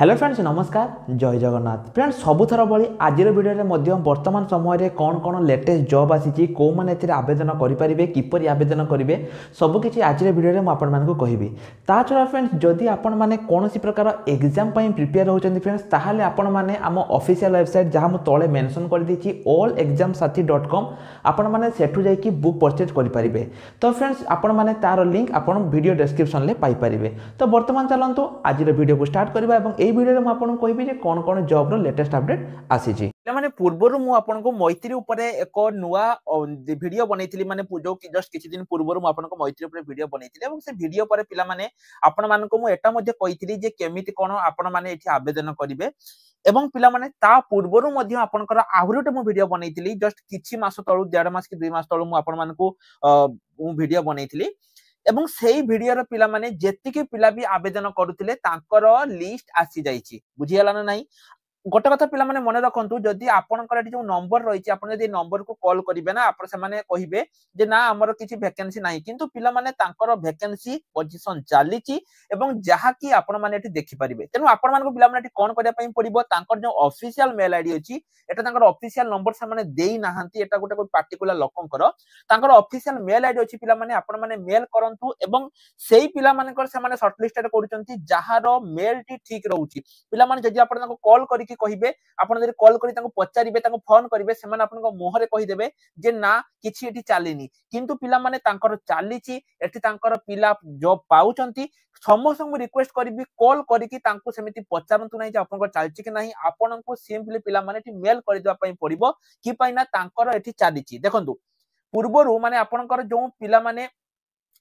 Hello friends नमस्कार जय Jagannath friends सबुथर भाई आज भिडियो वर्तमान समय कौन कौन लेटेस्ट जॉब आसी कौ मैंने आवेदन करेंगे किपर आवेदन करेंगे सबकि आज भिडियो मुझे कहबी ता छड़ा फ्रेंड्स जदि आपण मैंने कौन प्रकार एग्जाम प्रिपेयर होती फ्रेंड्स ताहले आपण मैंने आम ऑफिशियल वेबसाइट जहाँ मुझे तले मेंशन कर देछि allexamsathi.com आपण मैंने सेठू जाइए बुक परचेज करेंगे। तो फ्रेंड्स आपण मैंने तार लिंक आपण वीडियो डिस्क्रिप्शन में पाइपर। तो बर्तमान चलतु आज वीडियो को स्टार्ट करवा भिडियो में आपको कहबी जे कौन कौन जॉब रो लेटेस्ट अपडेट आसी माने पूर्वरु मु आपनको मैत्री ऊपर एक नुआ वीडियो बनैथिली माने जो जस्ट किछि दिन पूर्वरु मु आपनको मैत्री ऊपर वीडियो बनैथिली एवं से वीडियो पर पिला माने आपण मानको मु एटा मध्ये कहिथिली जे केमिति कोन आपण माने एठी आवेदन करिवे एवं पिला माने ता पूर्वरु मध्ये आपनकर आहुरटे मु वीडियो बनैथिली जस्ट किछि मास तळु 1.5 मास कि 2 मास तळु मु आपण मानको मु वीडियो बनैथिली एवं सेही वीडियो पिला माने जेतिके पिला भी आवेदन करुथिले तांकर लिस्ट आसी जाईची बुझियाला ना नाही। गोटे कथा पिला माने मन रखंतु जदि आपनकर जो नंबर रही आपन जदि नंबर को कॉल करिवे ना आपन से माने कहिबे जे ना हमर किछि वैकेंसी नाही किंतु पिला माने तांकर वैकेंसी पोजीशन चालीची एवं जहा कि आपन माने एठी देखि परिबे तेनु आपन मान को पिला माने एठी कोन करिया पई पड़िबो तांकर जो ऑफिशियल मेल आईडी अछि एटा तांकर ऑफिशियल नंबर से माने देई नाहंती एटा गोटे कोई पार्टिकुलर लोकंकर तांकर ऑफिशियल मेल आईडी अछि पिला माने आपन माने मेल करंतु एवं सेही पिला मानकर से माने शॉर्टलिस्टेड करूचंती जहारो मेल टी ठीक रहउची पिला माने जदि आपन तांको कॉल करी कहिबे आपण जदि कॉल करी तांको पचारिबे तांको फोन करिवे से माने आपनको मोहरे कहि देबे जे ना किछि एठी चालिनी किंतु पिला माने तांकर चालीची एठी तांकर पिला जॉब पाउचंती समस्त को रिक्वेस्ट करबी कॉल करी कि तांको सेमिति पचारंतु नै जे आपनको चालची कि नाही आपनको सिंपली पिला माने एठी मेल करि देबा पई पड़िबो कि पई ना तांकर एठी चालीची देखंतु पूर्वरु माने आपनकर जो पिला माने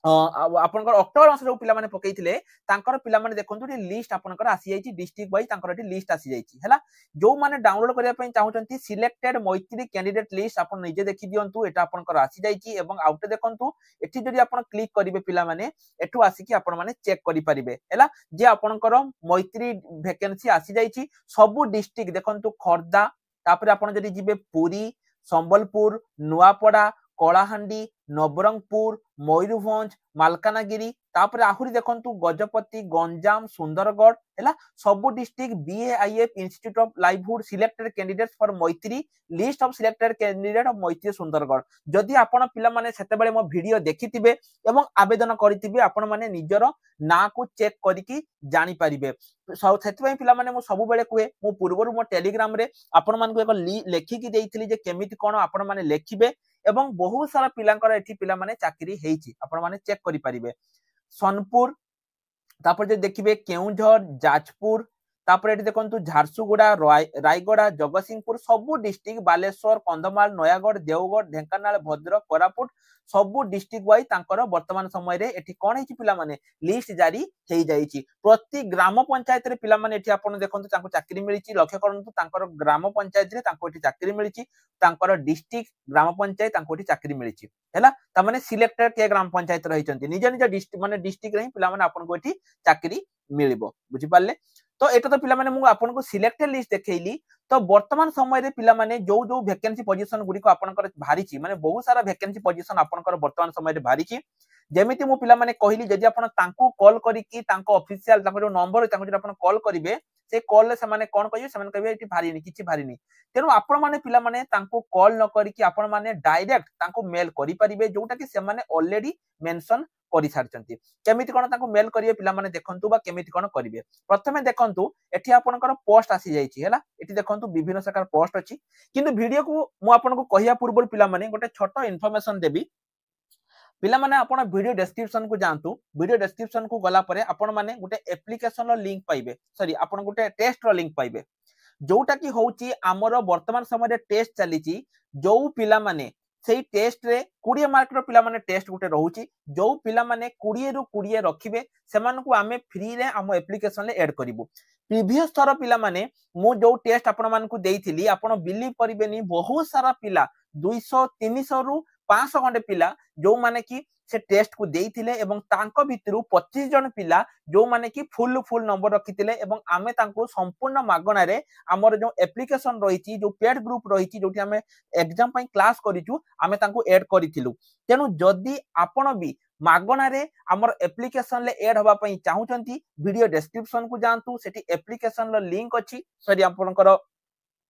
आपनकर अक्टोबर मास जो पिला माने पकैथिले तांकर पिला माने देखंतु लिस्ट आपनकर आसी जाईची डिस्ट्रिक्ट वाइज तांकर एठी लिस्ट आसी जाईची हैला जो माने डाउनलोड करिया पई चाहउचंती सिलेक्टेड मैत्री कैंडिडेट लिस्ट आपन निजे देखि दियंतु एटा आपनकर आसी जाईची एवं आउटे देखंतु एठी जदि आपन क्लिक करिवे पिला माने एठु आसी कि आपन माने चेक करि परिबे हैला जे आपनकर मैत्री वैकेंसी आसी जाईची सब डिस्ट्रिक्ट देखंतु खर्दा तापर आपन जदि जिबे पुरी संबलपुर नुआपड़ा कलाहांडी नवरंगपुर मयूरभंज मालकानगिरी तापर आहुरी देखंतु गजपति गंजाम सुंदरगढ़ हैला सब district BAIF institute of livelihood selected candidates for Maitri list of selected candidate of Maitri Sundargarh जदि आपण पिला माने सेते बेले मो वीडियो देखिथिबे एवं आवेदन करिथिबे आपण माने निजर ना को चेक करिकि जानि परिबे सेते पई पिला माने मो सब बेले कुए मो पूर्वरु मो टेलीग्राम रे आपण मान को एक लेखिकि देइथिली जे केमिति कोन आपण माने लेखिबे एवं बहुत सारा पिलांकर एठी पिला माने चाकरी हेइची आपण माने चेक करि परिबे सोनपुर तापर जे देखिबे केउंझर जाजपुर तापर एठी देखंतु झारसुगुड़ा रायगड़ा जगतसिंहपुर सब डिस्ट्रिक्ट बालेश्वर कंधमाल नयागढ़ देवगढ़ ढेंकानाल भद्रक कोरापुट सब डिस्ट्रिक्ट वाइज तांकर वर्तमान समय रे एठी कोन हेची पिला माने लिस्ट जारी हेई जाईची प्रति ग्राम पंचायत रे पिला माने एठी आपण देखंतु तांको चाकरी मिलिची लक्ष्य करंतु तांकर ग्राम पंचायत रे तांको एठी चाकरी मिलिची तांकर डिस्ट्रिक्ट ग्राम पंचायत तांको एठी चाकरी मिलिची हैला ता माने सिलेक्टेड के ग्राम पंचायत रहिचंती निज निज डिस्ट्रिक्ट माने डिस्ट्रिक्ट रे पिला माने आपण को एठी चाकरी मिलिबो बुझि पाले। तो एटा तो पिला माने मु आपन को सिलेक्टेड लिस्ट देखैली तो वर्तमान समय रे पिला माने जो जो वैकेंसी पोजीशन गुडी को आपन कर भारीची माने बहुत सारा वैकेंसी पोजीशन आपन कर वर्तमान समय रे भारीची जेमिति मु पिला माने कहिली जदि आपन तांको कॉल करी कि तांको ऑफिशियल तांको जो नंबर तांको जे आपन कॉल करिवे से कॉल ले से माने कोन कहियो से माने कहिवे एटी भारीनी किछि भारीनी तेनु आपन माने पिला माने तांको कॉल न करी कि आपन माने डायरेक्ट तांको मेल करि परिबे जोटा कि से माने ऑलरेडी मेंशन करि सारचंती केमिति कोन तांको मेल करिवे पिला माने देखंतु बा केमिति कोन करिवे प्रथमे देखंतु एठी आपनकर पोस्ट आसी जाईची हैला एठी देखंतु विभिन्न प्रकार पोस्ट अछि किंतु वीडियो को मु आपनको कहिया पूर्व पिला माने गोटे छोटो इन्फॉर्मेशन देबी पिला माने आपण वीडियो डिस्क्रिप्शन को जानतु वीडियो डिस्क्रिप्शन को गला परे आपण माने गोटे एप्लीकेशन रो लिंक पाइबे सॉरी आपण गोटे टेस्ट रो लिंक पाइबे जोटा कि होउची हमर वर्तमान समय रे टेस्ट चलीची जो पिला माने सेही टेस्ट रे 20 मार्क रो पिला माने टेस्ट गोटे रहउची जो पिला माने 20 रु 20 रखिबे सेमान को आमे फ्री रे हम एप्लीकेशन ले ऐड करिवु प्रीवियस थर पिला माने मु जो टेस्ट आपण मान को देइथिली आपण बिलीव करिबेनी बहुत सारा पिला 200 300 रु 500 खंडे पिला जो माने कि से टेस्ट को देइथिले एवं तांको भितरु 25 जन पिला जो माने कि फुल नंबर रखिथिले एवं आमे तांको संपूर्ण मागणा रे हमर जो एप्लिकेशन रहिछि जो पेड ग्रुप रहिछि जोठी आमे एग्जाम पई क्लास करिछु आमे तांको ऐड करिथिलु तेनु जदी आपण भी मागणा रे हमर एप्लिकेशन ले ऐड होबा पई चाहुचंती वीडियो डिस्क्रिप्शन को जानतु सेठी एप्लिकेशन लो लिंक अछि सॉरी आपनकर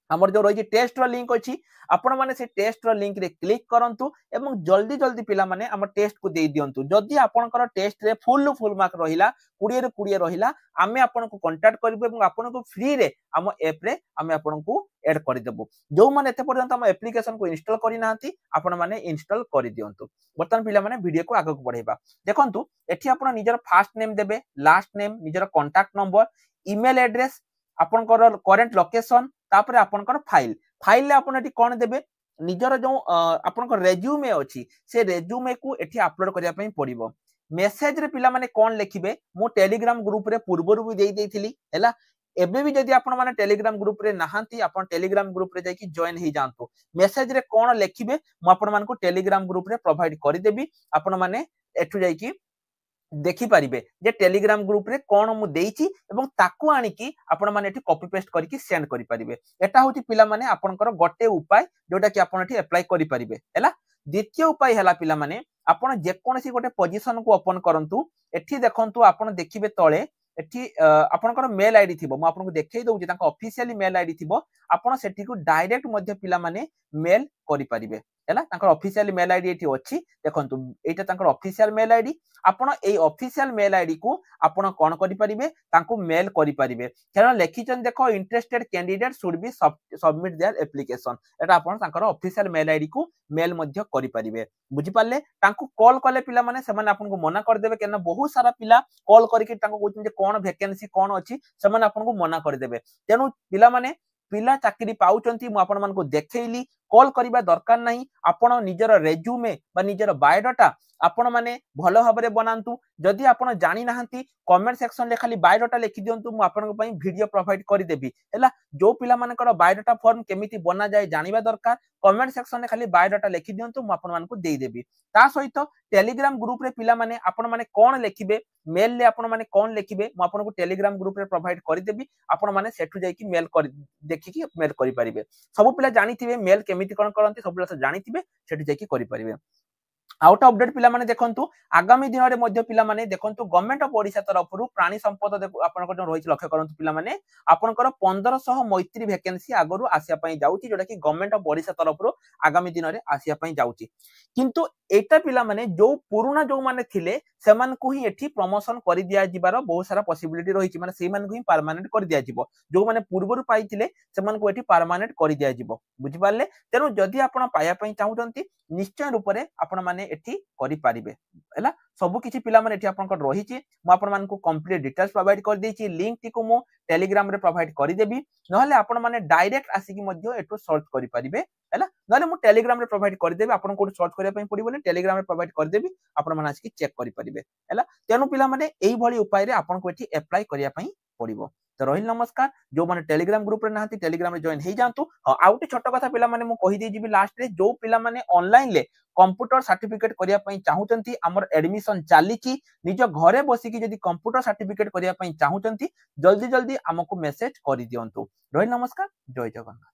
हमर जो रही टेस्ट रो लिंक अछि आपण माने से टेस्ट रो लिंक रे क्लिक करंतु एवं जल्दी जल्दी पिला माने हमर टेस्ट को दे दियंतु जदी आपनकर टेस्ट रे फुल मार्क रहिला 20 रे 20 रहिला आमे आपन को कांटेक्ट करबो एवं आपन को फ्री रे हम ऐप रे आमे आपन को ऐड करि देबो जो माने एते पर्यंत हम एप्लिकेशन को इंस्टॉल करि नांती आपण माने इंस्टॉल करि दियंतु बर्तमान पिला माने वीडियो को आगु बढ़ेबा देखंतु एठी आपण निजर फर्स्ट नेम देबे लास्ट नेम निजर कांटेक्ट नंबर ईमेल एड्रेस आपनकर करंट लोकेशन तापर आपनकर फाइल ले आपन एठी कोन देबे निजर जो आपनकर रेज्यूमे अछि से रेज्यूमे को एठी अपलोड करिया पई पड़िबो मेसेज रे पिला माने कोन लिखिबे मो टेलीग्राम ग्रुप रे पूर्वरु भी देई देइथिली हैला एबे भी जदी आपन माने टेलीग्राम ग्रुप रे नाहंती आपन टेलीग्राम ग्रुप रे जाई कि जॉइन ही जानतो मेसेज रे कोन लिखिबे मो आपन मान को टेलीग्राम ग्रुप रे प्रोवाइड करि देबी आपन माने एठु जाई कि देखि पारिबे जे टेलीग्राम ग्रुप रे कोन मु देइछि एवं ताकू आनी कि आपण माने एठी कॉपी पेस्ट करिकि सेंड करि पारिबे एटा होची पिला माने आपनकर गटे उपाय जोटा कि आपण एठी अप्लाई करि पारिबे हैला द्वितीय उपाय हैला पिला माने आपण जे कोनसी गोटे पोजीशन को ओपन करंतु एठी देखंतु आपण देखिबे तळे एठी आपनकर मेल आईडी थिबो म आपन को देखै दउछि तांका ऑफिशियली मेल आईडी थिबो आपण सेठी को डायरेक्ट मध्य पिला माने मेल करि पारिबे हैला तांकर ऑफिशियल मेल आईडी एठी अछि देखंतु एटा तांकर ऑफिशियल मेल आईडी आपण एई ऑफिशियल मेल आईडी को आपण कोन करि पारिबे तांको मेल करि पारिबे कारण लेखिचन देखो interested candidate should be submit their application एटा आपण तांकर ऑफिशियल मेल आईडी को मेल मध्य करि पारिबे बुझि पाले तांको कॉल कले पिला माने सेमान आपन को मना कर देबे केना बहुत सारा पिला कॉल करिकि तांको कहउछन जे कोन वैकेंसी कोन अछि सेमान आपन को मना कर देबे तेनु पिला माने पिला चाकरी पाउचंती मु आपण मान को देखैली कॉल करिबा दरकार नाही आपण निजर रेज्यूमे बा निजर बायोडाटा आपण माने भलो भाबरे बनांतु जदी आपण जानि नाहंती कमेंट सेक्शन ले खाली बायोडाटा लिखि दियंतु मु आपण पई वीडियो प्रोवाइड करि देबी हैला जो पिला मानकर बायोडाटा फॉर्म केमिति बना जाय जानिबा दरकार कमेंट सेक्शन ले खाली बायोडाटा लिखि दियंतु मु आपण मान को देई देबी ता सहित टेलीग्राम ग्रुप रे पिला माने आपण माने कोन लिखिबे मेल ले आपण माने कोन लिखिबे मु आपण को टेलीग्राम ग्रुप रे प्रोवाइड करि देबी आपण माने सेठु जाय कि मेल कर देखि कि मेल करि परिबे सब पिला जानिथिबे मेल केमिति कोन करंती सब पिला जानिथिबे सेठु जाय कि करि परिबे आउट अपडेट पिला माने देखंतु आगामी दिन रे मध्य पिला माने देखंतु गवर्नमेंट ऑफ ओडिशा तरफरु प्राणी संपद आपनकर जो रहिछ लक्ष्य करंतु पिला माने आपनकर 1500 मैत्री वैकेंसी आगरु आसिया पई जाउची जोटा कि गवर्नमेंट ऑफ ओडिशा तरफरु आगामी दिन रे आसिया पई जाउची किंतु एटा पिला माने जो पुराना जो माने थिले सेमान को ही एठी प्रमोशन करि दिया जिबार बहुत सारा पॉसिबिलिटी रहिछि माने सेमान को ही परमानेंट करि दिया जिवो जो माने पूर्वरु पाइथिले सेमान को एठी परमानेंट करि दिया जिवो बुझि पारले तेनु जदी आपण पाया पई चाहुचंती निश्चय रूप रे आपण माने एठी करि पारिबे हैला सब किछि पिला माने एठी आपनकर रहिछि म आपण मान को कंप्लीट डिटेल्स प्रोवाइड कर देछि लिंक टी को मो टेलीग्राम रे प्रोवाइड करि देबी नहले आपण माने डायरेक्ट आसी कि मध्य एठो सर्च करि पारिबे हैला नहले मो टेलीग्राम रे प्रोवाइड कर देबी आपण को सर्च करिया पई पडिबो ने टेलीग्राम रे प्रोवाइड कर देबी आपण माने आसी कि चेक करि पारिबे हैला तेनु पिला माने एई भली उपाय रे आपण को एठी अप्लाई करिया पई पडिबो तो रहिल नमस्कार जो माने टेलीग्राम ग्रुप रे नाहंती टेलीग्राम रे जॉइन हे जानतु आउटे छोट कथा पिला माने मु कहि दे जिबी लास्ट रे जो पिला माने ऑनलाइन ले कंप्यूटर सर्टिफिकेट करिया पई चाहुचंती हमर एडमिशन चालीची निज घरे बसी कि जदी कंप्यूटर सर्टिफिकेट करिया पई चाहुचंती जल्दी जल्दी हमको मेसेज करि दियंतु रहिल नमस्कार जय जगन्नाथ।